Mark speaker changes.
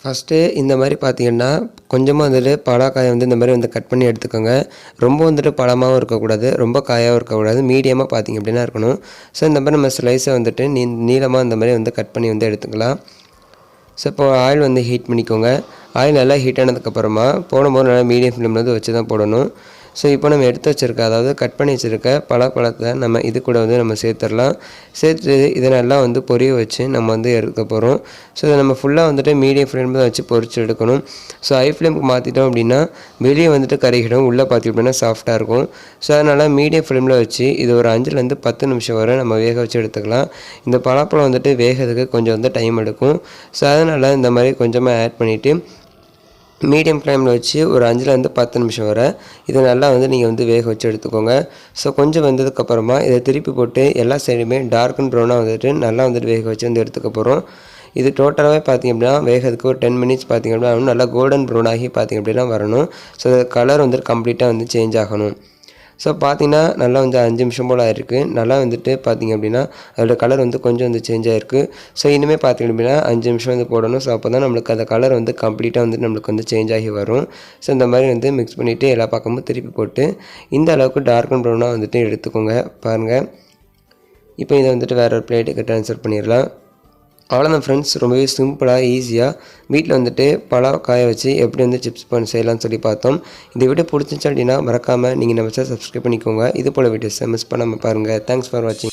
Speaker 1: First இந்த மாதிரி பார்த்தீங்கன்னா, கொஞ்சமாக வந்துட்டு பலாக்காயை வந்து இந்த மாதிரி வந்து கட் பண்ணி எடுத்துக்கோங்க. ரொம்ப வந்துட்டு பழமாவும் இருக்கக்கூடாது, ரொம்ப காயாகவும் இருக்கக்கூடாது. மீடியமாக பார்த்தீங்க அப்படின்னா இருக்கணும். ஸோ இந்த மாதிரி நம்ம ஸ்லைஸை வந்துட்டு நீளமாக இந்த மாதிரி வந்து கட் பண்ணி வந்து எடுத்துக்கலாம். ஸோ இப்போ ஆயில் வந்து ஹீட் பண்ணிக்கோங்க. ஆயில் நல்லா ஹீட் ஆனதுக்கப்புறமா போடும்போது நல்லா மீடியம் ஃப்ளேமில் வந்து வச்சு தான் போடணும். ஸோ இப்போ நம்ம எடுத்து வச்சுருக்க, அதாவது கட் பண்ணி வச்சுருக்க பலாப்பழத்தை நம்ம இது கூட வந்து நம்ம சேர்த்துடலாம். சேர்த்து இதை நல்லா வந்து பொரிய வச்சு நம்ம வந்து எடுக்க போகிறோம். ஸோ இதை நம்ம ஃபுல்லாக வந்துட்டு மீடியம் ஃப்ளேமில் தான் வச்சு பொரிச்சு எடுக்கணும். ஸோ ஹை ஃப்ளேமுக்கு மாற்றிட்டோம் அப்படின்னா வெளியே வந்துட்டு கருகிடும், உள்ளே பார்த்திங்க அப்படின்னா சாஃப்டாக இருக்கும். ஸோ அதனால் மீடியம் ஃப்ளேமில் வச்சு இது ஒரு 5லேருந்து 10 நிமிஷம் வரை நம்ம வேக வச்சு எடுத்துக்கலாம். இந்த பலாப்பழம் வந்துட்டு வேகிறதுக்கு கொஞ்சம் வந்து டைம் எடுக்கும். ஸோ அதனால் இந்த மாதிரி கொஞ்சமாக ஆட் பண்ணிவிட்டு மீடியம் ஃப்ளேமில் வச்சு ஒரு 5லேருந்து 10 நிமிஷம் வரை இதை நல்லா வந்து நீங்கள் வந்து வேக வச்சு எடுத்துக்கோங்க. ஸோ கொஞ்சம் வெந்ததுக்கப்புறமா இதை திருப்பி போட்டு எல்லா சைடுமே டார்க் அண்ட் ப்ரௌனாக வந்துட்டு நல்லா வந்துட்டு வேக வச்சு வந்து எடுத்துக்க போகிறோம். இது டோட்டலாகவே பார்த்திங்க அப்படின்னா வேகிறதுக்கு ஒரு 10 மினிட்ஸ் பார்த்திங்க அப்படின்னா நல்லா கோல்டன் ப்ரௌன் ஆகி பார்த்திங்க அப்படின்னா வரணும். ஸோ கலர் வந்துட்டு கம்ப்ளீட்டாக வந்து சேஞ்ச் ஆகணும். ஸோ பார்த்திங்கன்னா நல்லா வந்து 5 நிமிஷம் போல் ஆயிருக்கு. நல்லா வந்துட்டு பார்த்திங்க அப்படின்னா அதோட கலர் வந்து கொஞ்சம் வந்து சேஞ்ச் ஆகிருக்கு. ஸோ இனிமேல் பார்த்திங்க அப்படின்னா 5 நிமிஷம் வந்து போடணும். ஸோ அப்போ தான் நம்மளுக்கு அந்த கலர் வந்து கம்ப்ளீட்டாக வந்து நம்மளுக்கு வந்து சேஞ்ச் ஆகி வரும். ஸோ இந்த மாதிரி வந்து மிக்ஸ் பண்ணிவிட்டு எல்லா பக்கமும் திருப்பி போட்டு இந்த அளவுக்கு டார்க் அண்ட் ப்ரௌனாக வந்துட்டு எடுத்துக்கோங்க. பாருங்கள், இப்போ இதை வந்துட்டு வேறு ஒரு பிளேட்டுக்கு ட்ரான்ஸ்ஃபர் பண்ணிடலாம். அவ்வளோதான் ஃப்ரெண்ட்ஸ், ரொம்பவே சிம்பிளாக ஈஸியாக வீட்டில் வந்துட்டு பலாக்காயை வச்சு எப்படி வந்து சிப்ஸ் செய்யலாம்னு சொல்லி பார்த்தோம். இந்த வீடியோ பிடிச்சிச்சு அப்படின்னா மறக்காமல் நீங்கள் நம்ம சேனல் சப்ஸ்கிரைப் பண்ணிக்கோங்க. இது போல் வீடியோஸை மிஸ் பண்ணாமல் பாருங்கள். தேங்க்ஸ் ஃபார் வாட்சிங்.